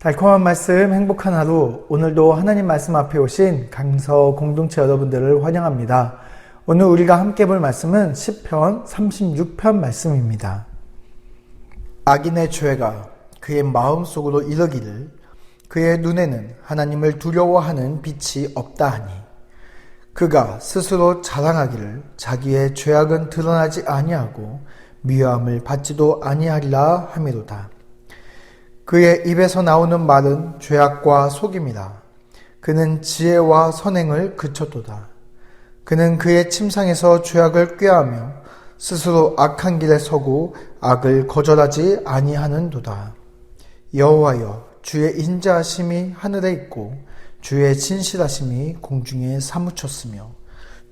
달콤한 말씀, 행복한 하루. 오늘도 하나님 말씀 앞에 오신 강서 공동체 여러분들을 환영합니다. 오늘 우리가 함께 볼 말씀은 시편 36편 말씀입니다. 악인의 죄가 그의 마음속으로 이르기를 그의 눈에는 하나님을 두려워하는 빛이 없다 하니 그가 스스로 자랑하기를 자기의 죄악은 드러나지 아니하고 미워함을 받지도 아니하리라 하미로다. 그의 입에서 나오는 말은 죄악과 속임이라. 그는 지혜와 선행을 그쳤도다. 그는 그의 침상에서 죄악을 꾀하며 스스로 악한 길에 서고 악을 거절하지 아니하는도다. 여호와여, 주의 인자하심이 하늘에 있고 주의 진실하심이 공중에 사무쳤으며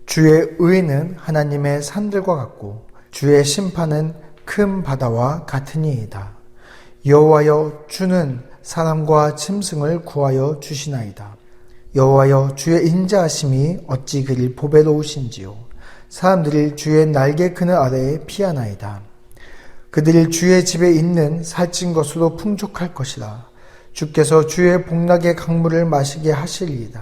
주의 의는 하나님의 산들과 같고 주의 심판은 큰 바다와 같으니이다. 여호와여, 주는 사람과 짐승을 구하여 주시나이다. 여호와여, 주의 인자하심이 어찌 그리 보배로우신지요. 사람들이 주의 날개 그늘 아래에 피하나이다. 그들이 주의 집에 있는 살찐 것으로 풍족할 것이라. 주께서 주의 복락의 강물을 마시게 하시리이다.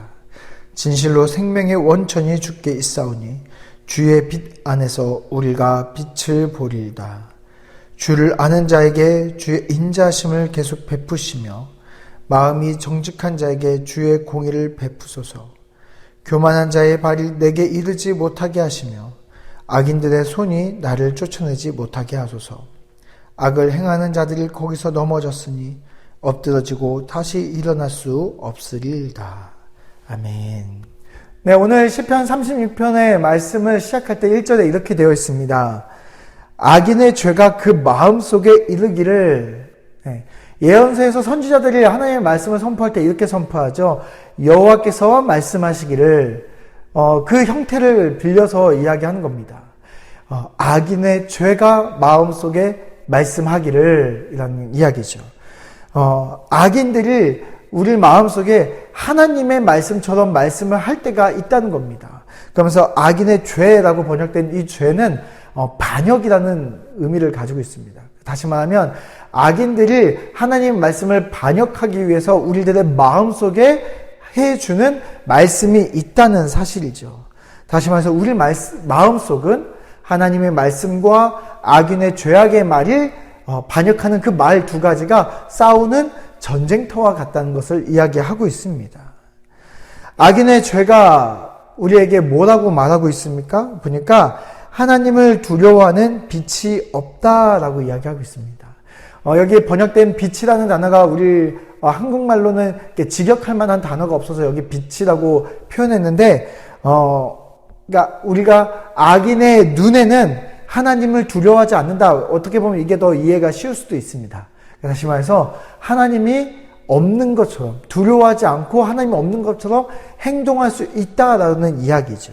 진실로 생명의 원천이 주께 있사오니 주의 빛 안에서 우리가 빛을 보리이다. 주를 아는 자에게 주의 인자하심을 계속 베푸시며 마음이 정직한 자에게 주의 공의를 베푸소서. 교만한 자의 발이 내게 이르지 못하게 하시며 악인들의 손이 나를 쫓아내지 못하게 하소서. 악을 행하는 자들이 거기서 넘어졌으니 엎드러지고 다시 일어날 수 없으리이다. 아멘. 네, 오늘 시편 36편의 말씀을 시작할 때 1절에 이렇게 되어 있습니다. 악인의 죄가 그 마음속에 이르기를. 예언서에서 선지자들이 하나님의 말씀을 선포할 때 이렇게 선포하죠. 여호와께서 말씀하시기를. 그 형태를 빌려서 이야기하는 겁니다. 악인의 죄가 마음속에 말씀하기를 이라는 이야기죠. 악인들이 우리 마음속에 하나님의 말씀처럼 말씀을 할 때가 있다는 겁니다. 그러면서 악인의 죄라고 번역된 이 죄는 반역이라는 의미를 가지고 있습니다. 다시 말하면 악인들이 하나님 말씀을 반역하기 위해서 우리들의 마음속에 해주는 말씀이 있다는 사실이죠. 다시 말해서 우리 마음속은 하나님의 말씀과 악인의 죄악의 말이 반역하는 그 말 두 가지가 싸우는 전쟁터와 같다는 것을 이야기하고 있습니다. 악인의 죄가 우리에게 뭐라고 말하고 있습니까? 보니까 하나님을 두려워하는 빛이 없다라고 이야기하고 있습니다. 여기 번역된 빛이라는 단어가 우리 한국말로는 직역할 만한 단어가 없어서 여기 빛이라고 표현했는데, 그러니까 우리가 악인의 눈에는 하나님을 두려워하지 않는다. 어떻게 보면 이게 더 이해가 쉬울 수도 있습니다. 다시 말해서 하나님이 없는 것처럼 두려워하지 않고 하나님이 없는 것처럼 행동할 수 있다라는 이야기죠.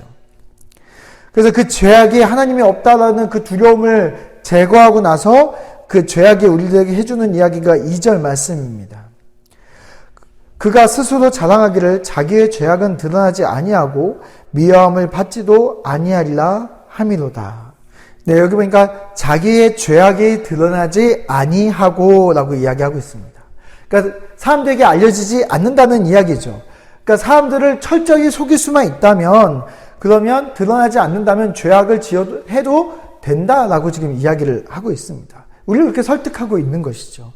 그래서 그 죄악이 하나님이 없다라는 그 두려움을 제거하고 나서 그 죄악이 우리들에게 해주는 이야기가 2절 말씀입니다. 그가 스스로 자랑하기를 자기의 죄악은 드러나지 아니하고 미워함을 받지도 아니하리라 하미로다. 네, 여기 보니까 자기의 죄악이 드러나지 아니하고 라고 이야기하고 있습니다. 그러니까 사람들에게 알려지지 않는다는 이야기죠. 그러니까 사람들을 철저히 속일 수만 있다면, 그러면 드러나지 않는다면 죄악을 해도 된다라고 지금 이야기를 하고 있습니다. 우리를 그렇게 설득하고 있는 것이죠.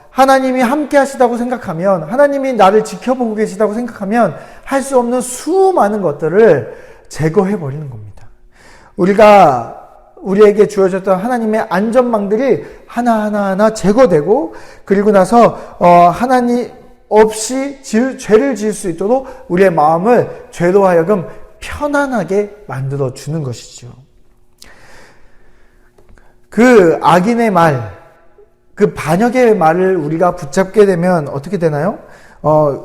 하나님이 함께 하시다고 생각하면, 하나님이 나를 지켜보고 계시다고 생각하면 할 수 없는 수많은 것들을 제거해버리는 겁니다. 우리에게 주어졌던 하나님의 안전망들이 하나하나 제거되고, 그리고 나서 하나님 없이 죄를 지을 수 있도록 우리의 마음을 죄로 하여금 편안하게 만들어주는 것이죠. 그 악인의 말, 그 반역의 말을 우리가 붙잡게 되면 어떻게 되나요?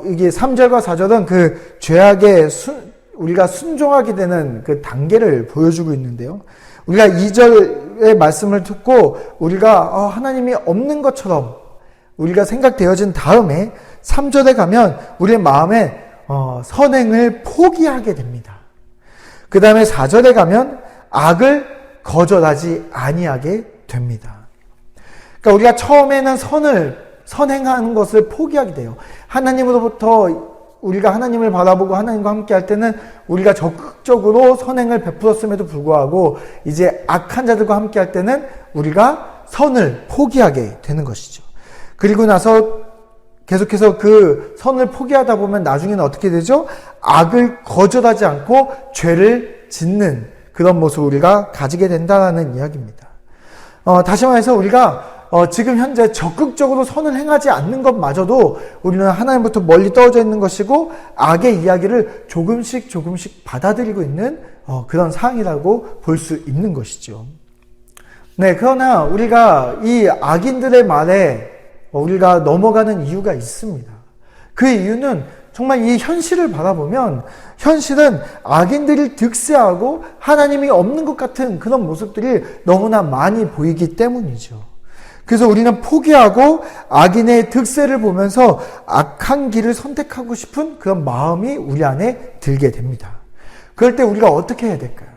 이게 3절과 4절은 그 죄악의 우리가 순종하게 되는 그 단계를 보여주고 있는데요. 우리가 2절의 말씀을 듣고 우리가 하나님이 없는 것처럼 우리가 생각되어진 다음에 3절에 가면 우리의 마음에 선행을 포기하게 됩니다. 그 다음에 4절에 가면 악을 거절하지 아니하게 됩니다. 그러니까 우리가 처음에는 선행하는 것을 포기하게 돼요. 하나님으로부터 우리가 하나님을 바라보고 하나님과 함께 할 때는 우리가 적극적으로 선행을 베풀었음에도 불구하고 이제 악한 자들과 함께 할 때는 우리가 선을 포기하게 되는 것이죠. 그리고 나서 계속해서 그 선을 포기하다 보면 나중에는 어떻게 되죠? 악을 거절하지 않고 죄를 짓는 그런 모습을 우리가 가지게 된다는 이야기입니다. 다시 말해서 우리가 지금 현재 적극적으로 선을 행하지 않는 것마저도 우리는 하나님부터 멀리 떨어져 있는 것이고 악의 이야기를 조금씩 받아들이고 있는 그런 상황이라고 볼 수 있는 것이죠. 네, 그러나 우리가 이 악인들의 말에 우리가 넘어가는 이유가 있습니다. 그 이유는 정말 이 현실을 바라보면 현실은 악인들이 득세하고 하나님이 없는 것 같은 그런 모습들이 너무나 많이 보이기 때문이죠. 그래서 우리는 포기하고 악인의 득세를 보면서 악한 길을 선택하고 싶은 그런 마음이 우리 안에 들게 됩니다. 그럴 때 우리가 어떻게 해야 될까요?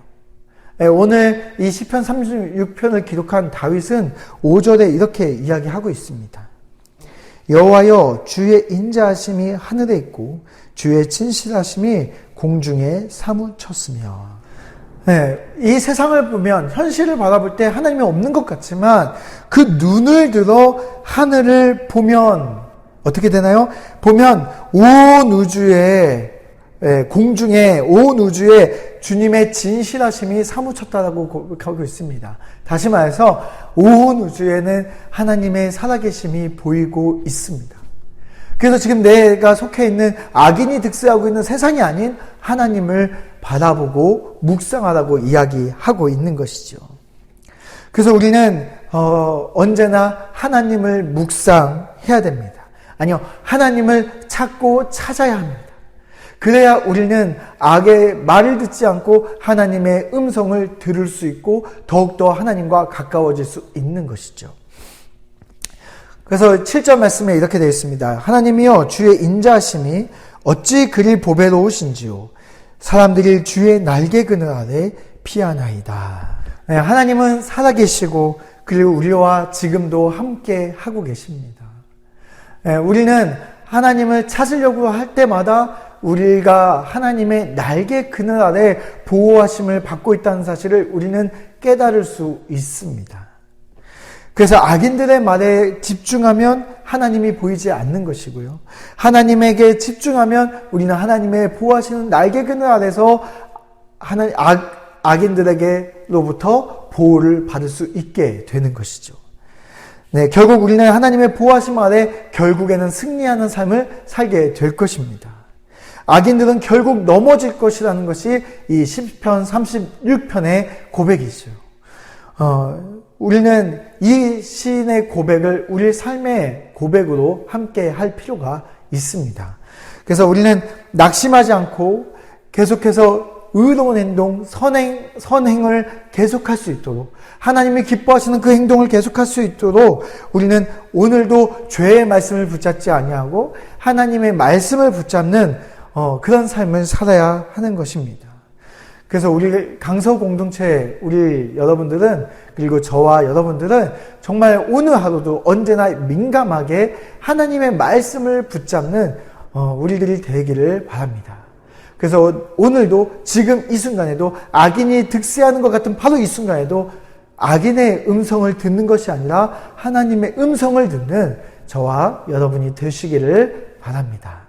오늘 이 시편 36편을 기록한 다윗은 5절에 이렇게 이야기하고 있습니다. 여호와여, 주의 인자하심이 하늘에 있고 주의 진실하심이 공중에 사무쳤으며. 네, 이 세상을 보면 현실을 바라볼 때 하나님이 없는 것 같지만 그 눈을 들어 하늘을 보면 어떻게 되나요? 보면 온 우주에 공중에 온 우주에 주님의 진실하심이 사무쳤다라고 고백하고 있습니다. 다시 말해서 온 우주에는 하나님의 살아계심이 보이고 있습니다. 그래서 지금 내가 속해 있는 악인이 득세하고 있는 세상이 아닌 하나님을 바라보고 묵상하라고 이야기하고 있는 것이죠. 그래서 우리는 언제나 하나님을 묵상해야 됩니다. 아니요, 하나님을 찾고 찾아야 합니다. 그래야 우리는 악의 말을 듣지 않고 하나님의 음성을 들을 수 있고 더욱더 하나님과 가까워질 수 있는 것이죠. 그래서 7절 말씀에 이렇게 되어 있습니다. 하나님이여, 주의 인자하심이 어찌 그리 보배로우신지요. 사람들이 주의 날개 그늘 아래 피하나이다. 네, 하나님은 살아계시고 그리고 우리와 지금도 함께 하고 계십니다. 네, 우리는 하나님을 찾으려고 할 때마다 우리가 하나님의 날개 그늘 아래 보호하심을 받고 있다는 사실을 우리는 깨달을 수 있습니다. 그래서 악인들의 말에 집중하면 하나님이 보이지 않는 것이고요. 하나님에게 집중하면 우리는 하나님의 보호하시는 날개 그늘 아래서 악인들에게로부터 보호를 받을 수 있게 되는 것이죠. 네, 결국 우리는 하나님의 보호하심 아래 결국에는 승리하는 삶을 살게 될 것입니다. 악인들은 결국 넘어질 것이라는 것이 이 시편 36편의 고백이죠. 우리는 이 시인의 고백을 우리 삶의 고백으로 함께 할 필요가 있습니다. 그래서 우리는 낙심하지 않고 계속해서 의로운 행동, 선행을 계속할 수 있도록 하나님이 기뻐하시는 그 행동을 계속할 수 있도록 우리는 오늘도 죄의 말씀을 붙잡지 아니하고 하나님의 말씀을 붙잡는 그런 삶을 살아야 하는 것입니다. 그래서 우리 강서 공동체 우리 여러분들은 그리고 저와 여러분들은 정말 오늘 하루도 언제나 민감하게 하나님의 말씀을 붙잡는 우리들이 되기를 바랍니다. 그래서 오늘도 지금 이 순간에도 악인이 득세하는 것 같은 바로 이 순간에도 악인의 음성을 듣는 것이 아니라 하나님의 음성을 듣는 저와 여러분이 되시기를 바랍니다.